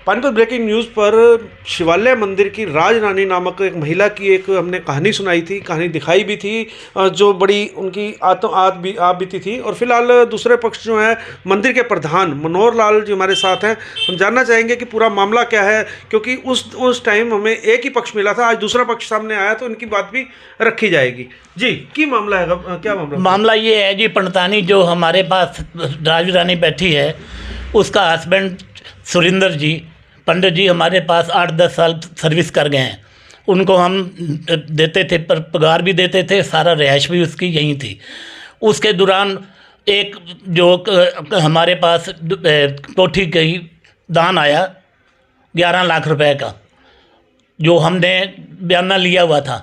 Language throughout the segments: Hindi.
पानीपत ब्रेकिंग न्यूज़ पर शिवालय मंदिर की राज रानी नामक एक महिला की एक हमने कहानी सुनाई थी, कहानी दिखाई भी थी, जो बड़ी उनकी आप बीती थी। और फिलहाल दूसरे पक्ष जो है मंदिर के प्रधान मनोहर लाल जी हमारे साथ हैं। हम जानना चाहेंगे कि पूरा मामला क्या है, क्योंकि उस टाइम हमें एक ही पक्ष मिला था, आज दूसरा पक्ष सामने आया तो इनकी बात भी रखी जाएगी। जी, की मामला है, क्या मामला ये है जी, पंडतानी जो हमारे पास राज रानी बैठी है उसका हस्बैंड सुरिंदर जी पंडित जी हमारे पास 8-10 साल सर्विस कर गए हैं। उनको हम देते थे, पर पगार भी देते थे, सारा रिहाइश भी उसकी यहीं थी। उसके दौरान एक जो हमारे पास कोठी की दान आया 11 लाख रुपए का, जो हमने बयाना लिया हुआ था।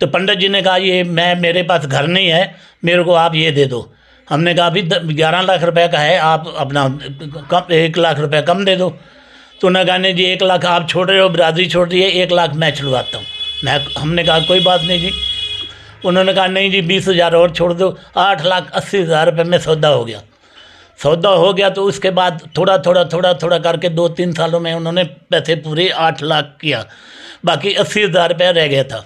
तो पंडित जी ने कहा ये मेरे पास घर नहीं है, मेरे को आप ये दे दो। हमने कहा अभी 11 लाख रुपए का है, आप अपना 1 लाख रुपए कम दे दो। तो उन्होंने कहा नहीं जी 1 लाख आप छोड़ रहे हो, बिरादरी छोड़ रही है, 1 लाख मैं छुड़वाता हूँ। हमने कहा कोई बात नहीं जी। उन्होंने कहा नहीं जी 20,000 और छोड़ दो। 8,80,000 रुपये में सौदा हो गया। तो उसके बाद थोड़ा थोड़ा करके 2-3 सालों में उन्होंने पैसे पूरे 8 लाख किया, बाकी 80,000 रुपये रह गया था।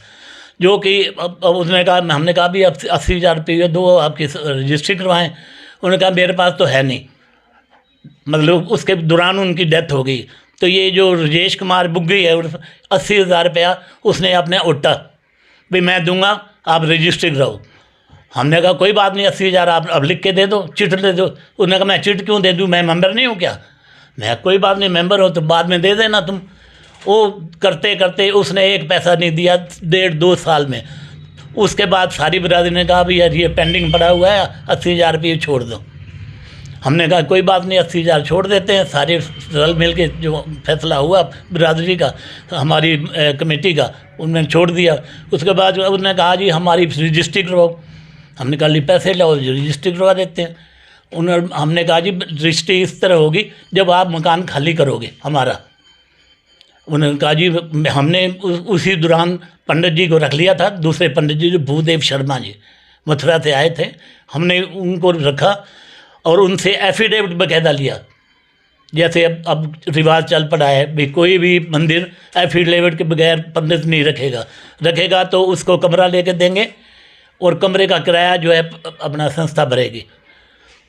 जो कि अब उसने कहा, हमने कहा भी 80,000 रुपये दो, आपकी रजिस्ट्री करवाएं। उन्होंने कहा मेरे पास तो है नहीं, मतलब उसके दौरान उनकी डेथ हो गई। तो ये जो राजेश कुमार बुग्गी है 80,000 रुपया उसने अपने उठा भाई मैं दूंगा, आप रजिस्ट्री कराओ। हमने कहा कोई बात नहीं, 80,000 आप अब लिख के दे दो, चिट दे दो। उन्होंने कहा मैं चिट क्यों दे दूँ, मैं मेंबर नहीं हूँ क्या? मैं कोई बात नहीं, मेंबर हो तो बाद में दे देना तुम। वो करते करते उसने एक पैसा नहीं दिया 1.5-2 साल में। उसके बाद सारी बिरादरी ने कहा भाई यार ये पेंडिंग पड़ा हुआ है, 80,000 रुपये छोड़ दो। हमने कहा कोई बात नहीं, 80,000 छोड़ देते हैं। सारे रल मिल के जो फैसला हुआ बिरादरी का, हमारी कमेटी का, उन्होंने छोड़ दिया। उसके बाद उन्होंने कहा जी हमारी रजिस्ट्री करवाओ। हमने कहा ली पैसे लाओ, रजिस्ट्री करवा देते हैं। हमने कहा जी रजिस्ट्री इस तरह होगी जब आप मकान खाली करोगे हमारा। उन्होंने कहा जी हमने उसी दौरान पंडित जी को रख लिया था, दूसरे पंडित जी जो भूदेव शर्मा जी मथुरा से आए थे, हमने उनको रखा और उनसे एफिडेविट बकायदा लिया। जैसे अब रिवाज चल पड़ा है भाई कोई भी मंदिर एफिडेविट के बगैर पंडित नहीं रखेगा तो उसको कमरा लेके देंगे और कमरे का किराया जो है अपना संस्था भरेगी।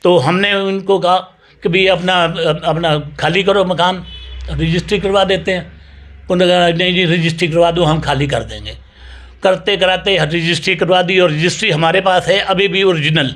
तो हमने उनको कहा कि भाई अपना खाली करो मकान, रजिस्ट्री करवा देते हैं। उन्होंने कहा नहीं जी रजिस्ट्री करवा दो, हम खाली कर देंगे। करते कराते रजिस्ट्री करवा दी और रजिस्ट्री हमारे पास है, अभी भी ओरिजिनल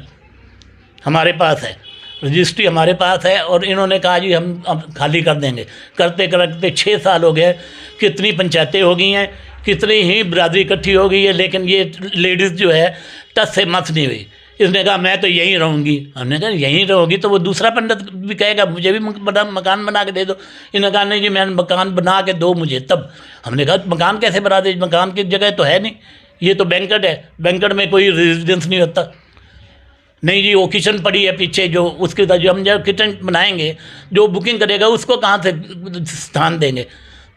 हमारे पास है, रजिस्ट्री हमारे पास है। और इन्होंने कहा जी हम अब खाली कर देंगे। करते करते 6 साल हो गए, कितनी पंचायतें हो गई हैं, कितनी ही बिरादरी इकट्ठी हो गई है, लेकिन ये लेडीज़ जो है टस से मस नहीं हुई। इसने कहा मैं तो यहीं रहूँगी। हमने कहा यहीं रहोगी तो वो दूसरा पंडित भी कहेगा मुझे भी मकान बना के दे दो। इन्होंने कहा नहीं जी मैं मकान बना के दो मुझे तब। हमने कहा मकान कैसे बना दे, मकान की जगह तो है नहीं, ये तो बैंकेट है, बैंकेट में कोई रेजिडेंस नहीं होता। नहीं जी वो किचन पड़ी है पीछे, जो उसके जो हम जब किचन बनाएंगे जो बुकिंग करेगा उसको कहाँ से स्थान देंगे।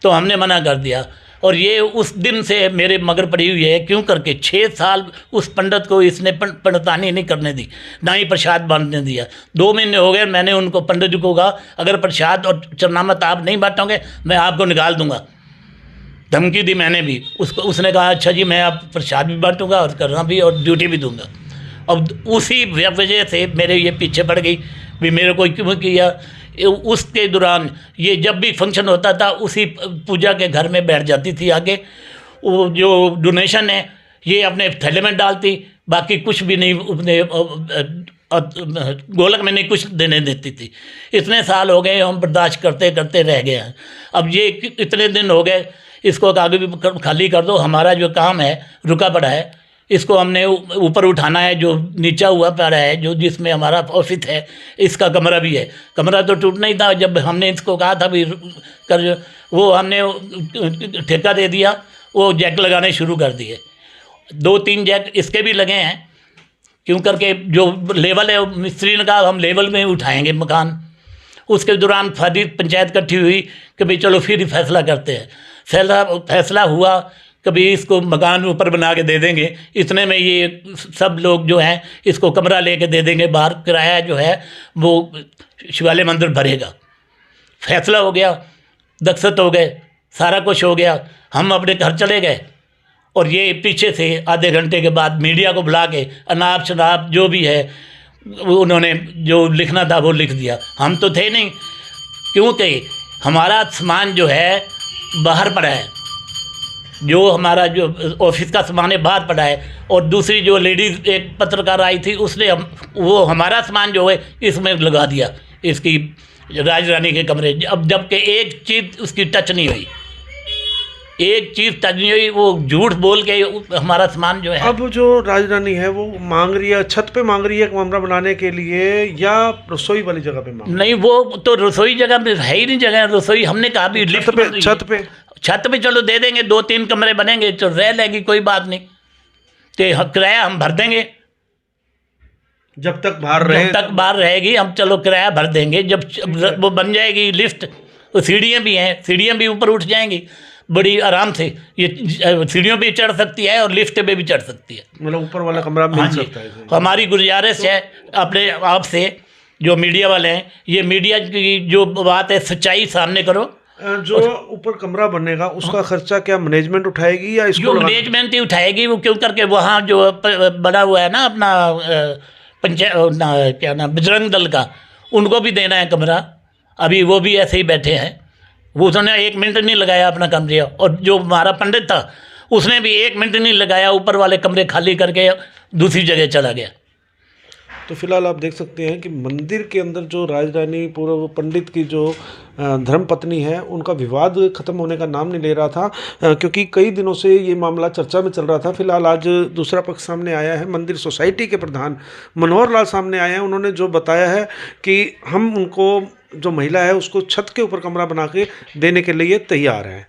तो हमने मना कर दिया। और ये उस दिन से मेरे मगर पड़ी हुई है, क्यों करके 6 साल उस पंडित को इसने पंडितानी नहीं करने दी, ना ही प्रसाद बांटने दिया। 2 महीने हो गए, मैंने उनको पंडित जी को कहा अगर प्रसाद और चरनामत आप नहीं बांटोगे मैं आपको निकाल दूंगा। धमकी दी मैंने भी उसको। उसने कहा अच्छा जी मैं आप प्रसाद भी बांटूंगा और करना भी और ड्यूटी भी दूंगा। अब उसी वजह से मेरे ये पीछे पड़ गई भी मेरे को क्यों किया। उसके दौरान ये जब भी फंक्शन होता था उसी पूजा के घर में बैठ जाती थी आगे। वो जो डोनेशन है ये अपने थैले में डालती, बाकी कुछ भी नहीं, अपने गोलक में नहीं कुछ देने देती थी। इतने साल हो गए, हम बर्दाश्त करते करते रह गए हैं। अब ये इतने दिन हो गए, इसको आगे भी खाली कर दो, हमारा जो काम है रुका पड़ा है, इसको हमने ऊपर उठाना है। जो नीचा हुआ पड़ा है, जो जिसमें हमारा ऑफिस है, इसका कमरा भी है। कमरा तो टूटना ही था। जब हमने इसको कहा था भी कर, वो हमने ठेका दे दिया, वो जैक लगाने शुरू कर दिए। 2-3 जैक इसके भी लगे हैं, क्यों करके जो लेवल है मिस्त्री ने कहा हम लेवल में उठाएंगे मकान। उसके दौरान सारी पंचायत इकट्ठी हुई कि भाई चलो फिर फैसला करते हैं। फैसला हुआ कभी इसको मकान ऊपर बना के दे देंगे, इतने में ये सब लोग जो हैं इसको कमरा लेके दे देंगे, बाहर किराया जो है वो शिवालय मंदिर भरेगा। फैसला हो गया। दक्षत हो गए, सारा कुछ हो गया, हम अपने घर चले गए। और ये पीछे से आधे घंटे के बाद मीडिया को बुला के अनाप शनाप जो भी है उन्होंने जो लिखना था वो लिख दिया। हम तो थे नहीं, क्योंकि हमारा सामान जो है बाहर पड़ा है, जो हमारा जो ऑफिस का सामान है बाहर पड़ा है। और दूसरी जो लेडीज़ एक पत्रकार आई थी उसने वो हमारा सामान जो है इसमें लगा दिया, इसकी राज रानी के कमरे। अब जबकि एक चीज़ उसकी टच नहीं हुई, एक चीज़ टच नहीं हुई, वो झूठ बोल के हमारा सामान जो है। अब जो राजरानी है वो मांग रही है, छत पे मांग रही है कमरा बनाने के लिए या रसोई वाली जगह पे मांग? नहीं, वो तो रसोई जगह में है ही नहीं जगह रसोई। हमने कहा भी लिफ्ट पे, छत पे चलो दे देंगे, 2-3 कमरे बनेंगे तो रह लेगी, कोई बात नहीं, तो किराया हम भर देंगे जब तक बाहर रहेगी। हम चलो किराया भर देंगे, जब वो बन जाएगी लिफ्ट, तो सीढ़ियाँ भी हैं, सीढ़ियाँ भी ऊपर उठ जाएंगी बड़ी आराम से। ये सीढ़ियों पे चढ़ सकती है और लिफ्ट पे भी चढ़ सकती है, मतलब ऊपर वाला कमरा मिल सकता है। हमारी गुजारिश है अपने आपसे जो मीडिया वाले हैं, ये मीडिया की जो बात है सच्चाई सामने करो। जो ऊपर कमरा बनेगा उसका खर्चा क्या मैनेजमेंट उठाएगी या इसको? जो मैनेजमेंट ही उठाएगी, वो क्यों करके वहाँ जो बना हुआ है ना अपना पंचायत क्या नाम बजरंग दल का, उनको भी देना है कमरा। अभी वो भी ऐसे ही बैठे हैं, वो उसने 1 मिनट नहीं लगाया अपना कमरे। और जो हमारा पंडित था उसने भी 1 मिनट नहीं लगाया, ऊपर वाले कमरे खाली करके दूसरी जगह चला गया। तो फिलहाल आप देख सकते हैं कि मंदिर के अंदर जो राजरानी पूर्व पंडित की जो धर्मपत्नी है उनका विवाद खत्म होने का नाम नहीं ले रहा था, क्योंकि कई दिनों से ये मामला चर्चा में चल रहा था। फिलहाल आज दूसरा पक्ष सामने आया है, मंदिर सोसाइटी के प्रधान मनोहर लाल सामने आए हैं। उन्होंने जो बताया है कि हम उनको जो महिला है उसको छत के ऊपर कमरा बना के देने के लिए तैयार हैं।